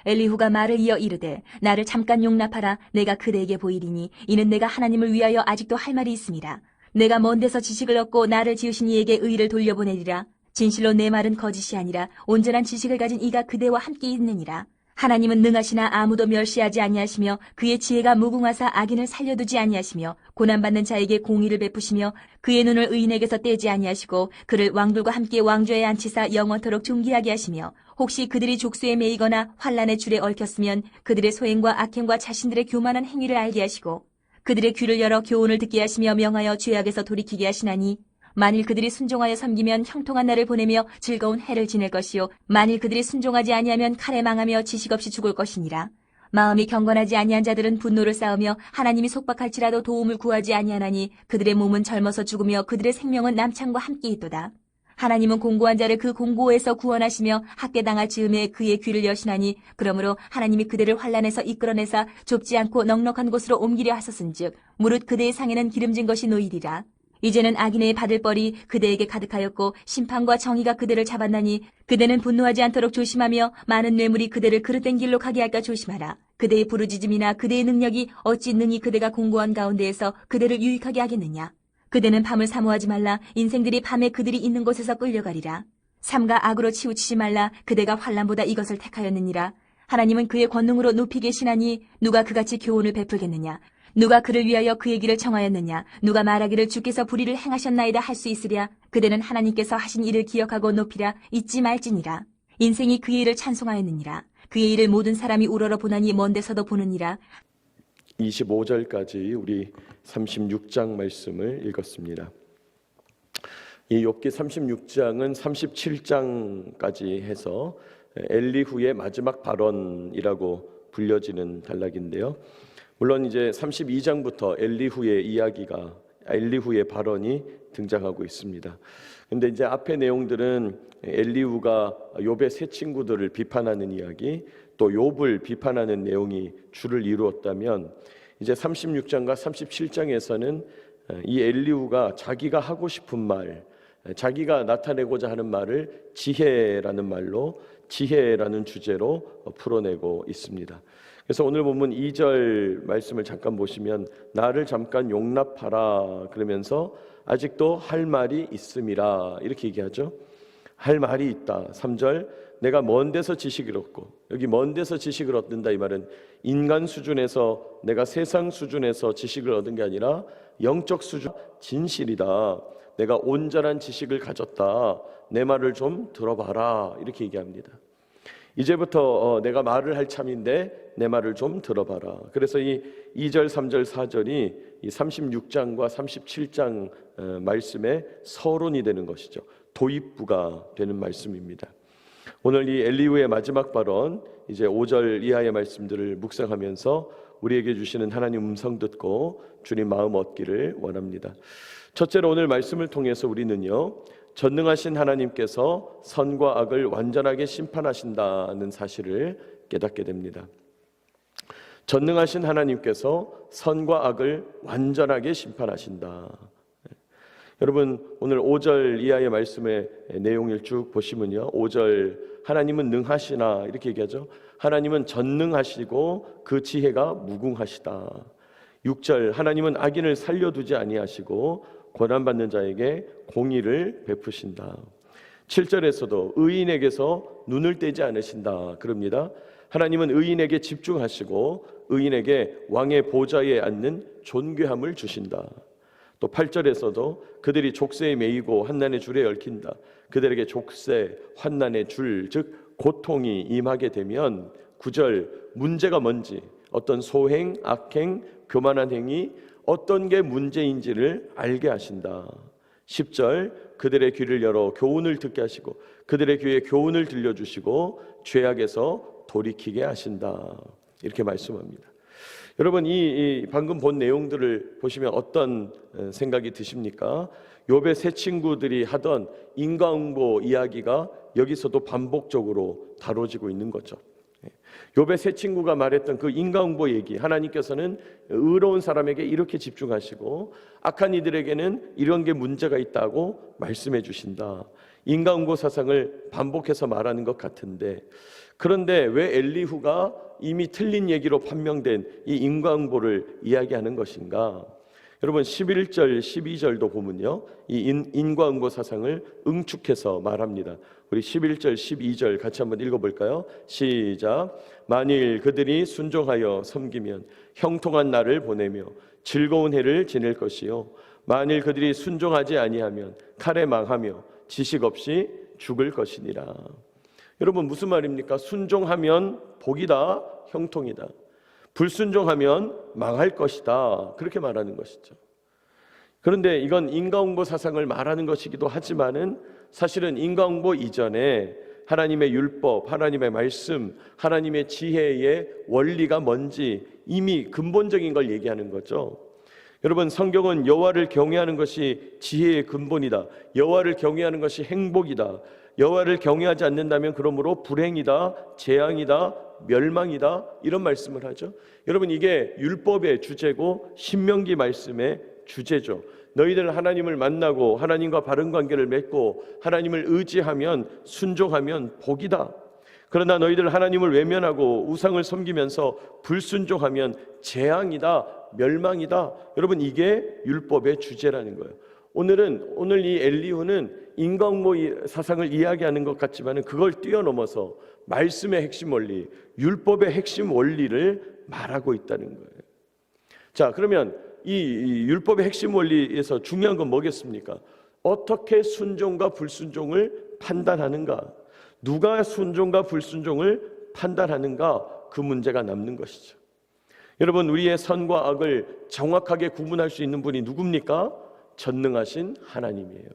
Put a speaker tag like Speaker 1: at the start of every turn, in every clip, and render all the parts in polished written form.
Speaker 1: 엘리후가 말을 이어 이르되 나를 잠깐 용납하라. 내가 그대에게 보이리니 이는 내가 하나님을 위하여 아직도 할 말이 있음이라. 내가 먼 데서 지식을 얻고 나를 지으신 이에게 의를 돌려보내리라. 진실로 내 말은 거짓이 아니라 온전한 지식을 가진 이가 그대와 함께 있느니라. 하나님은 능하시나 아무도 멸시하지 아니하시며 그의 지혜가 무궁하사 악인을 살려두지 아니하시며 고난받는 자에게 공의를 베푸시며 그의 눈을 의인에게서 떼지 아니하시고 그를 왕들과 함께 왕좌에 앉히사 영원토록 존귀하게 하시며 혹시 그들이 족쇄에 매이거나 환난의 줄에 얽혔으면 그들의 소행과 악행과 자신들의 교만한 행위를 알게 하시고 그들의 귀를 열어 교훈을 듣게 하시며 명하여 죄악에서 돌이키게 하시나니 만일 그들이 순종하여 섬기면 형통한 날을 보내며 즐거운 해를 지낼 것이요 만일 그들이 순종하지 아니하면 칼에 망하며 지식 없이 죽을 것이니라. 마음이 경건하지 아니한 자들은 분노를 쌓으며 하나님이 속박할지라도 도움을 구하지 아니하나니 그들의 몸은 젊어서 죽으며 그들의 생명은 남창과 함께 있도다. 하나님은 공고한 자를 그 공고에서 구원하시며 학대당할 즈음에 그의 귀를 여시나니 그러므로 하나님이 그들을 환난에서 이끌어내사 좁지 않고 넉넉한 곳으로 옮기려 하셨은즉 무릇 그대의 상에는 기름진 것이 놓이리라. 이제는 악인의 받을 벌이 그대에게 가득하였고 심판과 정의가 그대를 잡았나니 그대는 분노하지 않도록 조심하며 많은 뇌물이 그대를 그릇된 길로 가게 할까 조심하라. 그대의 부르짖음이나 그대의 능력이 어찌 능히 그대가 공고한 가운데에서 그대를 유익하게 하겠느냐. 그대는 밤을 사모하지 말라. 인생들이 밤에 그들이 있는 곳에서 끌려가리라. 삼가 악으로 치우치지 말라. 그대가 환난보다 이것을 택하였느니라. 하나님은 그의 권능으로 높이 계시나니 누가 그같이 교훈을 베풀겠느냐. 누가 그를 위하여 그의 길을 정하였느냐. 누가 말하기를 주께서 불의를 행하셨나이다 할 수 있으랴. 그대는 하나님께서 하신 일을 기억하고 높이라. 잊지 말지니라. 인생이 그의 일을 찬송하였느니라. 그의 일을 모든 사람이 우러러 보나니 먼 데서도 보느니라.
Speaker 2: 25절까지 우리 36장 말씀을 읽었습니다. 이 욥기 36장은 37장까지 해서 엘리후의 마지막 발언이라고 불려지는 단락인데요. 물론 이제 32장부터 엘리후의 발언이 등장하고 있습니다. 근데 이제 앞의 내용들은 엘리후가 욥의 세 친구들을 비판하는 이야기, 또 욥을 비판하는 내용이 주를 이루었다면 이제 36장과 37장에서는 이 엘리후가 자기가 하고 싶은 말, 자기가 나타내고자 하는 말을 지혜라는 주제로 풀어내고 있습니다. 그래서 오늘 본문 2절 말씀을 잠깐 보시면 나를 잠깐 용납하라 그러면서 아직도 할 말이 있음이라 이렇게 얘기하죠. 할 말이 있다. 3절 내가 먼 데서 지식을 얻고, 여기 먼 데서 지식을 얻는다 이 말은 인간 수준에서, 내가 세상 수준에서 지식을 얻은 게 아니라 영적 수준, 진실이다. 내가 온전한 지식을 가졌다. 내 말을 좀 들어봐라 이렇게 얘기합니다. 이제부터 내가 말을 할 참인데 내 말을 좀 들어봐라. 그래서 이 2절, 3절, 4절이 이 36장과 37장 말씀의 서론이 되는 것이죠. 도입부가 되는 말씀입니다. 오늘 이 엘리후의 마지막 발언, 이제 5절 이하의 말씀들을 묵상하면서 우리에게 주시는 하나님 음성 듣고 주님 마음 얻기를 원합니다. 첫째로 오늘 말씀을 통해서 우리는요, 전능하신 하나님께서 선과 악을 완전하게 심판하신다는 사실을 깨닫게 됩니다. 전능하신 하나님께서 선과 악을 완전하게 심판하신다. 여러분 오늘 5절 이하의 말씀의 내용을 쭉 보시면요, 5절 하나님은 능하시나 이렇게 얘기하죠. 하나님은 전능하시고 그 지혜가 무궁하시다. 6절 하나님은 악인을 살려두지 아니하시고 고난받는 자에게 공의를 베푸신다. 7절에서도 의인에게서 눈을 떼지 않으신다 그럽니다. 하나님은 의인에게 집중하시고 의인에게 왕의 보좌에 앉는 존귀함을 주신다. 또 8절에서도 그들이 족쇄에 매이고 환난의 줄에 얽힌다. 그들에게 족쇄, 환난의 줄, 즉 고통이 임하게 되면 9절 문제가 뭔지, 어떤 소행, 악행, 교만한 행위, 어떤 게 문제인지를 알게 하신다. 10절 그들의 귀를 열어 교훈을 듣게 하시고 그들의 귀에 교훈을 들려주시고 죄악에서 돌이키게 하신다. 이렇게 말씀합니다. 여러분 이 방금 본 내용들을 보시면 어떤 생각이 드십니까? 욥의 세 친구들이 하던 인과응보 이야기가 여기서도 반복적으로 다뤄지고 있는 거죠. 욥의 세 친구가 말했던 그 인과응보 얘기, 하나님께서는 의로운 사람에게 이렇게 집중하시고 악한 이들에게는 이런 게 문제가 있다고 말씀해 주신다. 인과응보 사상을 반복해서 말하는 것 같은데, 그런데 왜 엘리후가 이미 틀린 얘기로 판명된 이 인과응보를 이야기하는 것인가? 여러분 11절 12절도 보면요, 이 인과응보 사상을 응축해서 말합니다. 우리 11절 12절 같이 한번 읽어볼까요? 시작. 만일 그들이 순종하여 섬기면 형통한 날을 보내며 즐거운 해를 지낼 것이요, 만일 그들이 순종하지 아니하면 칼에 망하며 지식 없이 죽을 것이니라. 여러분 무슨 말입니까? 순종하면 복이다, 형통이다. 불순종하면 망할 것이다, 그렇게 말하는 것이죠. 그런데 이건 인과응보 사상을 말하는 것이기도 하지만은 사실은 인과응보 이전에 하나님의 율법, 하나님의 말씀, 하나님의 지혜의 원리가 뭔지 이미 근본적인 걸 얘기하는 거죠. 여러분 성경은 여호와를 경외하는 것이 지혜의 근본이다, 여호와를 경외하는 것이 행복이다, 여호와를 경외하지 않는다면 그러므로 불행이다, 재앙이다, 멸망이다, 이런 말씀을 하죠. 여러분 이게 율법의 주제고 신명기 말씀의 주제죠. 너희들 하나님을 만나고 하나님과 바른 관계를 맺고 하나님을 의지하면 순종하면 복이다. 그러나 너희들 하나님을 외면하고 우상을 섬기면서 불순종하면 재앙이다, 멸망이다. 여러분 이게 율법의 주제라는 거예요. 오늘 이 엘리후는 인과응보 사상을 이야기하는 것 같지만 그걸 뛰어넘어서 말씀의 핵심 원리, 율법의 핵심 원리를 말하고 있다는 거예요. 자, 그러면 이 율법의 핵심 원리에서 중요한 건 뭐겠습니까? 어떻게 순종과 불순종을 판단하는가? 누가 순종과 불순종을 판단하는가? 그 문제가 남는 것이죠. 여러분 우리의 선과 악을 정확하게 구분할 수 있는 분이 누굽니까? 전능하신 하나님이에요.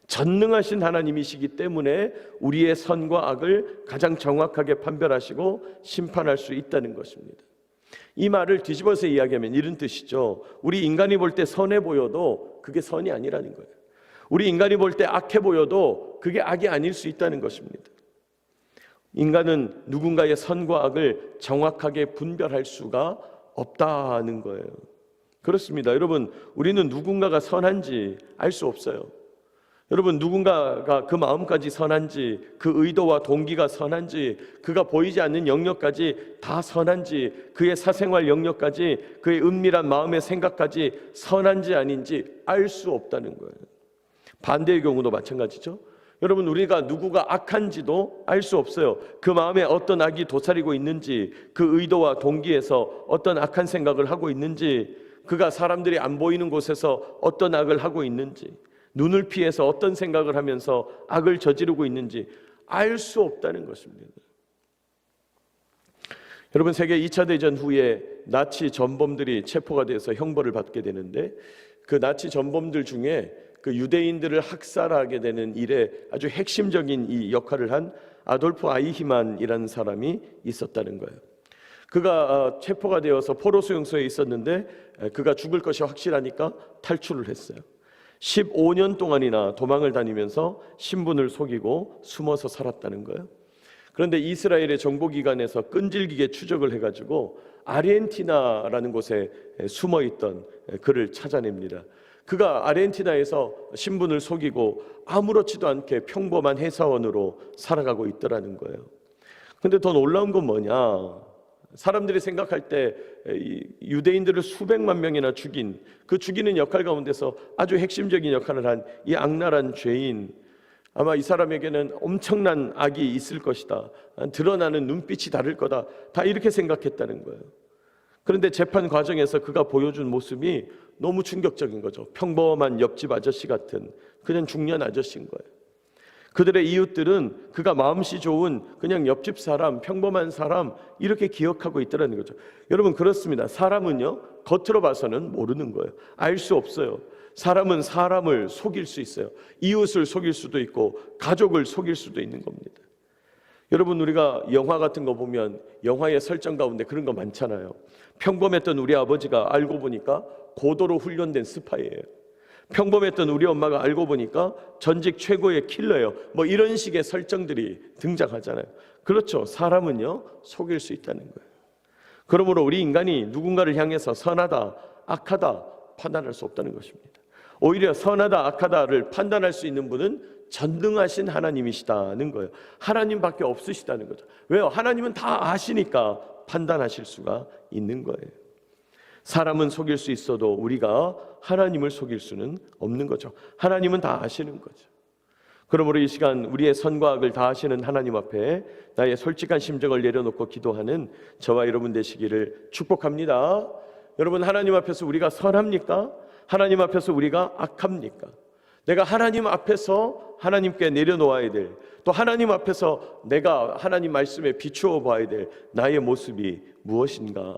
Speaker 2: 전능하신 하나님이시기 때문에 우리의 선과 악을 가장 정확하게 판별하시고 심판할 수 있다는 것입니다. 이 말을 뒤집어서 이야기하면 이런 뜻이죠. 우리 인간이 볼 때 선해 보여도 그게 선이 아니라는 거예요. 우리 인간이 볼 때 악해 보여도 그게 악이 아닐 수 있다는 것입니다. 인간은 누군가의 선과 악을 정확하게 분별할 수가 없다는 거예요. 그렇습니다. 여러분 우리는 누군가가 선한지 알 수 없어요. 여러분 누군가가 그 마음까지 선한지, 그 의도와 동기가 선한지, 그가 보이지 않는 영역까지 다 선한지, 그의 사생활 영역까지, 그의 은밀한 마음의 생각까지 선한지 아닌지 알 수 없다는 거예요. 반대의 경우도 마찬가지죠. 여러분 우리가 누구가 악한지도 알 수 없어요. 그 마음에 어떤 악이 도사리고 있는지, 그 의도와 동기에서 어떤 악한 생각을 하고 있는지, 그가 사람들이 안 보이는 곳에서 어떤 악을 하고 있는지, 눈을 피해서 어떤 생각을 하면서 악을 저지르고 있는지 알 수 없다는 것입니다. 여러분 세계 2차 대전 후에 나치 전범들이 체포가 돼서 형벌을 받게 되는데, 그 나치 전범들 중에 그 유대인들을 학살하게 되는 일에 아주 핵심적인 이 역할을 한 아돌프 아이히만이라는 사람이 있었다는 거예요. 그가 체포가 되어서 포로 수용소에 있었는데 그가 죽을 것이 확실하니까 탈출을 했어요. 15년 동안이나 도망을 다니면서 신분을 속이고 숨어서 살았다는 거예요. 그런데 이스라엘의 정보기관에서 끈질기게 추적을 해가지고 아르헨티나라는 곳에 숨어있던 그를 찾아냅니다. 그가 아르헨티나에서 신분을 속이고 아무렇지도 않게 평범한 회사원으로 살아가고 있더라는 거예요. 근데 더 놀라운 건 뭐냐? 사람들이 생각할 때 유대인들을 수백만 명이나 죽인, 그 죽이는 역할 가운데서 아주 핵심적인 역할을 한 이 악랄한 죄인, 아마 이 사람에게는 엄청난 악이 있을 것이다, 드러나는 눈빛이 다를 거다, 다 이렇게 생각했다는 거예요. 그런데 재판 과정에서 그가 보여준 모습이 너무 충격적인 거죠. 평범한 옆집 아저씨 같은 그냥 중년 아저씨인 거예요. 그들의 이웃들은 그가 마음씨 좋은 그냥 옆집 사람, 평범한 사람 이렇게 기억하고 있더라는 거죠. 여러분 그렇습니다. 사람은요 겉으로 봐서는 모르는 거예요. 알 수 없어요. 사람은 사람을 속일 수 있어요. 이웃을 속일 수도 있고 가족을 속일 수도 있는 겁니다. 여러분 우리가 영화 같은 거 보면 영화의 설정 가운데 그런 거 많잖아요. 평범했던 우리 아버지가 알고 보니까 고도로 훈련된 스파이예요. 평범했던 우리 엄마가 알고 보니까 전직 최고의 킬러예요. 뭐 이런 식의 설정들이 등장하잖아요. 그렇죠. 사람은요 속일 수 있다는 거예요. 그러므로 우리 인간이 누군가를 향해서 선하다, 악하다 판단할 수 없다는 것입니다. 오히려 선하다, 악하다를 판단할 수 있는 분은 전능하신 하나님이시다는 거예요. 하나님밖에 없으시다는 거죠. 왜요? 하나님은 다 아시니까 판단하실 수가 있는 거예요. 사람은 속일 수 있어도 우리가 하나님을 속일 수는 없는 거죠. 하나님은 다 아시는 거죠. 그러므로 이 시간 우리의 선과 악을 다 아시는 하나님 앞에 나의 솔직한 심정을 내려놓고 기도하는 저와 여러분 되시기를 축복합니다. 여러분, 하나님 앞에서 우리가 선합니까? 하나님 앞에서 우리가 악합니까? 내가 하나님 앞에서 하나님께 내려놓아야 될, 또 하나님 앞에서 내가 하나님 말씀에 비추어 봐야 될 나의 모습이 무엇인가?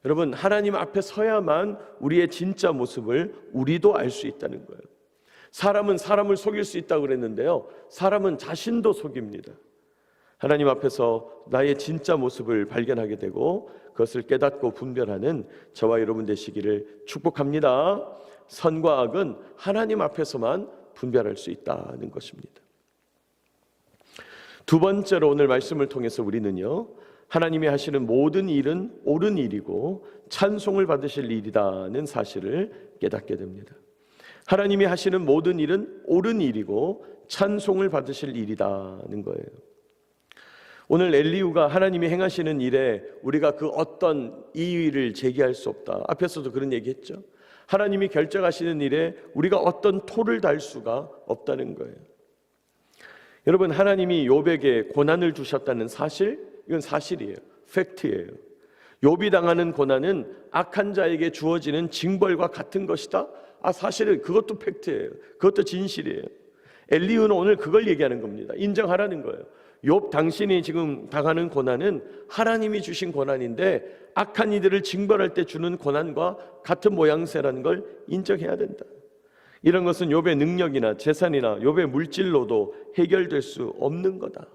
Speaker 2: 여러분, 하나님 앞에 서야만 우리의 진짜 모습을 우리도 알 수 있다는 거예요. 사람은 사람을 속일 수 있다고 그랬는데요, 사람은 자신도 속입니다. 하나님 앞에서 나의 진짜 모습을 발견하게 되고 그것을 깨닫고 분별하는 저와 여러분 되시기를 축복합니다. 선과 악은 하나님 앞에서만 분별할 수 있다는 것입니다. 두 번째로 오늘 말씀을 통해서 우리는요, 하나님이 하시는 모든 일은 옳은 일이고 찬송을 받으실 일이라는 사실을 깨닫게 됩니다. 하나님이 하시는 모든 일은 옳은 일이고 찬송을 받으실 일이라는 거예요. 오늘 엘리후가 하나님이 행하시는 일에 우리가 그 어떤 이의를 제기할 수 없다. 앞에서도 그런 얘기했죠. 하나님이 결정하시는 일에 우리가 어떤 토를 달 수가 없다는 거예요. 여러분, 하나님이 욥에게 고난을 주셨다는 사실, 이건 사실이에요. 팩트예요. 욥이 당하는 고난은 악한 자에게 주어지는 징벌과 같은 것이다. 사실은 그것도 팩트예요. 그것도 진실이에요. 엘리후는 오늘 그걸 얘기하는 겁니다. 인정하라는 거예요. 욥, 당신이 지금 당하는 고난은 하나님이 주신 고난인데 악한 이들을 징벌할 때 주는 고난과 같은 모양새라는 걸 인정해야 된다. 이런 것은 욥의 능력이나 재산이나 욥의 물질로도 해결될 수 없는 거다.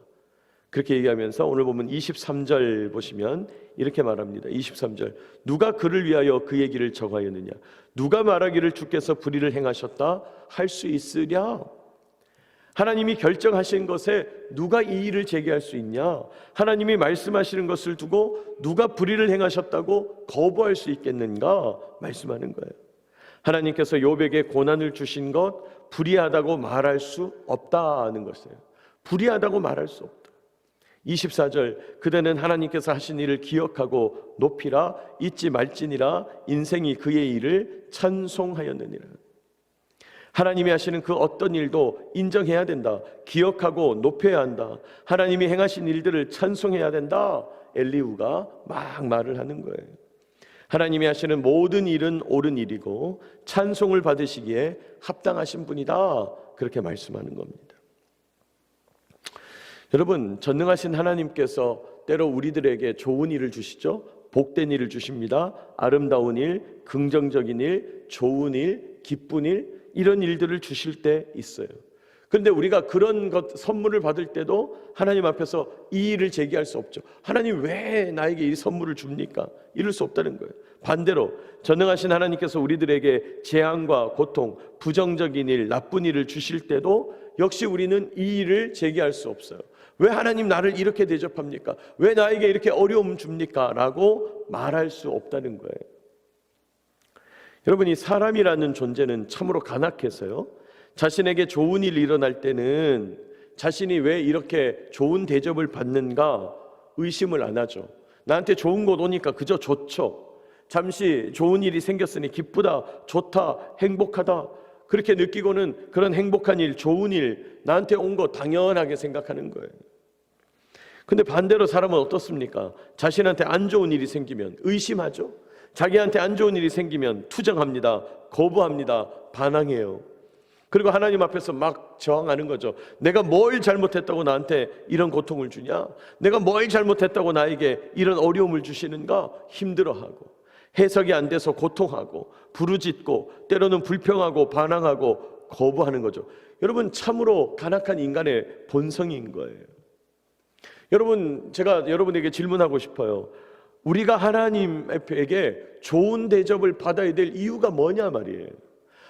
Speaker 2: 그렇게 얘기하면서 오늘 보면 23절 보시면 이렇게 말합니다. 23절, 누가 그를 위하여 그의 길을 정하였느냐? 누가 말하기를 주께서 불의를 행하셨다 할 수 있으랴? 하나님이 결정하신 것에 누가 이의를 제기할 수 있냐? 하나님이 말씀하시는 것을 두고 누가 불의를 행하셨다고 거부할 수 있겠는가? 말씀하는 거예요. 하나님께서 욥에게 고난을 주신 것 불의하다고 말할 수 없다는 것이에요. 불의하다고 말할 수 없다. 24절, 그대는 하나님께서 하신 일을 기억하고 높이라, 잊지 말지니라. 인생이 그의 일을 찬송하였느니라. 하나님이 하시는 그 어떤 일도 인정해야 된다. 기억하고 높여야 한다. 하나님이 행하신 일들을 찬송해야 된다. 엘리후가 막 말을 하는 거예요. 하나님이 하시는 모든 일은 옳은 일이고 찬송을 받으시기에 합당하신 분이다. 그렇게 말씀하는 겁니다. 여러분, 전능하신 하나님께서 때로 우리들에게 좋은 일을 주시죠. 복된 일을 주십니다. 아름다운 일, 긍정적인 일, 좋은 일, 기쁜 일, 이런 일들을 주실 때 있어요. 그런데 우리가 그런 선물을 받을 때도 하나님 앞에서 이 일을 제기할 수 없죠. 하나님 왜 나에게 이 선물을 줍니까? 이럴 수 없다는 거예요. 반대로 전능하신 하나님께서 우리들에게 재앙과 고통, 부정적인 일, 나쁜 일을 주실 때도 역시 우리는 이 일을 제기할 수 없어요. 왜 하나님 나를 이렇게 대접합니까? 왜 나에게 이렇게 어려움 줍니까? 라고 말할 수 없다는 거예요. 여러분, 이 사람이라는 존재는 참으로 간악해서요, 자신에게 좋은 일이 일어날 때는 자신이 왜 이렇게 좋은 대접을 받는가 의심을 안 하죠. 나한테 좋은 것 오니까 그저 좋죠. 잠시 좋은 일이 생겼으니 기쁘다, 좋다, 행복하다, 그렇게 느끼고는 그런 행복한 일, 좋은 일 나한테 온 거 당연하게 생각하는 거예요. 근데 반대로 사람은 어떻습니까? 자신한테 안 좋은 일이 생기면 의심하죠. 자기한테 안 좋은 일이 생기면 투정합니다. 거부합니다. 반항해요. 그리고 하나님 앞에서 막 저항하는 거죠. 내가 뭘 잘못했다고 나한테 이런 고통을 주냐? 내가 뭘 잘못했다고 나에게 이런 어려움을 주시는가? 힘들어하고, 해석이 안 돼서 고통하고, 부르짖고, 때로는 불평하고, 반항하고, 거부하는 거죠. 여러분, 참으로 간악한 인간의 본성인 거예요. 여러분, 제가 여러분에게 질문하고 싶어요. 우리가 하나님에게 좋은 대접을 받아야 될 이유가 뭐냐 말이에요.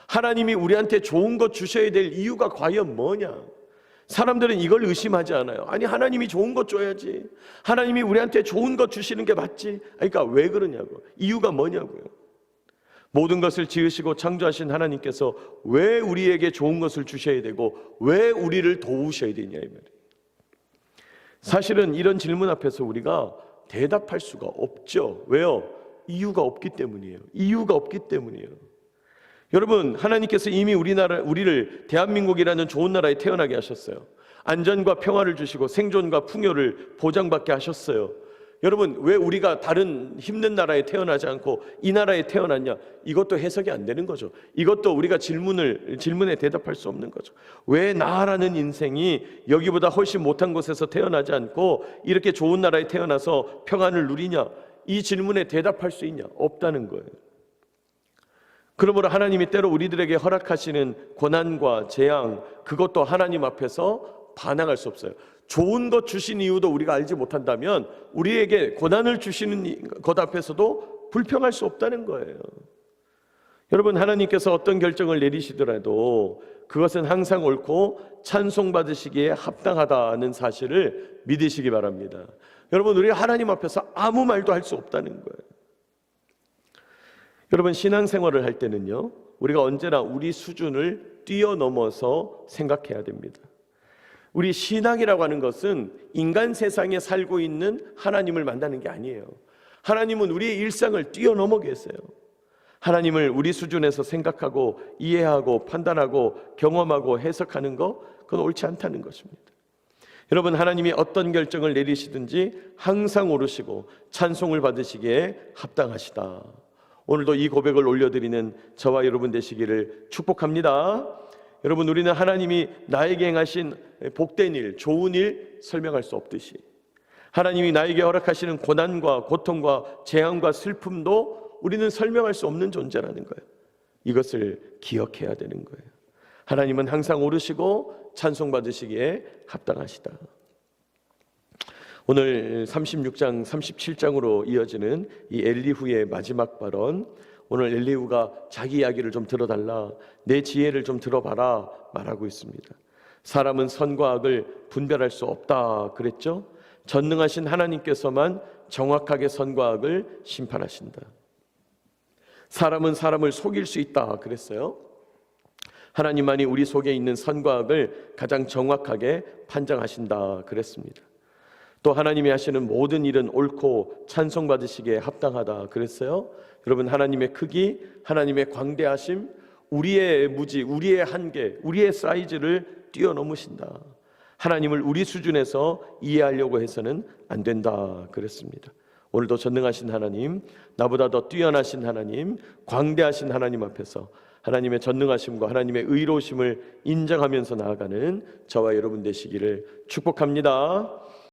Speaker 2: 하나님이 우리한테 좋은 것 주셔야 될 이유가 과연 뭐냐? 사람들은 이걸 의심하지 않아요. 아니, 하나님이 좋은 것 줘야지. 하나님이 우리한테 좋은 것 주시는 게 맞지. 그러니까 왜 그러냐고. 이유가 뭐냐고요. 모든 것을 지으시고 창조하신 하나님께서 왜 우리에게 좋은 것을 주셔야 되고 왜 우리를 도우셔야 되냐 이 말이에요. 사실은 이런 질문 앞에서 우리가 대답할 수가 없죠. 왜요? 이유가 없기 때문이에요. 이유가 없기 때문이에요. 여러분, 하나님께서 이미 우리를 대한민국이라는 좋은 나라에 태어나게 하셨어요. 안전과 평화를 주시고 생존과 풍요를 보장받게 하셨어요. 여러분, 왜 우리가 다른 힘든 나라에 태어나지 않고 이 나라에 태어났냐? 이것도 해석이 안 되는 거죠. 이것도 우리가 질문에 대답할 수 없는 거죠. 왜 나라는 인생이 여기보다 훨씬 못한 곳에서 태어나지 않고 이렇게 좋은 나라에 태어나서 평안을 누리냐? 이 질문에 대답할 수 있냐? 없다는 거예요. 그러므로 하나님이 때로 우리들에게 허락하시는 고난과 재앙, 그것도 하나님 앞에서 반항할 수 없어요. 좋은 것 주신 이유도 우리가 알지 못한다면 우리에게 고난을 주시는 것 앞에서도 불평할 수 없다는 거예요. 여러분, 하나님께서 어떤 결정을 내리시더라도 그것은 항상 옳고 찬송받으시기에 합당하다는 사실을 믿으시기 바랍니다. 여러분, 우리가 하나님 앞에서 아무 말도 할 수 없다는 거예요. 여러분, 신앙생활을 할 때는요, 우리가 언제나 우리 수준을 뛰어넘어서 생각해야 됩니다. 우리 신앙이라고 하는 것은 인간 세상에 살고 있는 하나님을 만나는 게 아니에요. 하나님은 우리의 일상을 뛰어넘어 계세요. 하나님을 우리 수준에서 생각하고 이해하고 판단하고 경험하고 해석하는 거, 그건 옳지 않다는 것입니다. 여러분, 하나님이 어떤 결정을 내리시든지 항상 옳으시고 찬송을 받으시기에 합당하시다. 오늘도 이 고백을 올려드리는 저와 여러분 되시기를 축복합니다. 여러분, 우리는 하나님이 나에게 행하신 복된 일, 좋은 일 설명할 수 없듯이 하나님이 나에게 허락하시는 고난과 고통과 재앙과 슬픔도 우리는 설명할 수 없는 존재라는 거예요. 이것을 기억해야 되는 거예요. 하나님은 항상 옳으시고 찬송받으시기에 합당하시다. 오늘 36장, 37장으로 이어지는 이 엘리후의 마지막 발언, 오늘 엘리후가 자기 이야기를 좀 들어달라, 내 지혜를 좀 들어봐라 말하고 있습니다. 사람은 선과 악을 분별할 수 없다 그랬죠. 전능하신 하나님께서만 정확하게 선과 악을 심판하신다. 사람은 사람을 속일 수 있다 그랬어요. 하나님만이 우리 속에 있는 선과 악을 가장 정확하게 판정하신다 그랬습니다. 또 하나님이 하시는 모든 일은 옳고 찬송받으시기에 합당하다 그랬어요. 여러분, 하나님의 크기, 하나님의 광대하심, 우리의 무지, 우리의 한계, 우리의 사이즈를 뛰어넘으신다. 하나님을 우리 수준에서 이해하려고 해서는 안 된다 그랬습니다. 오늘도 전능하신 하나님, 나보다 더 뛰어나신 하나님, 광대하신 하나님 앞에서 하나님의 전능하심과 하나님의 의로우심을 인정하면서 나아가는 저와 여러분 되시기를 축복합니다.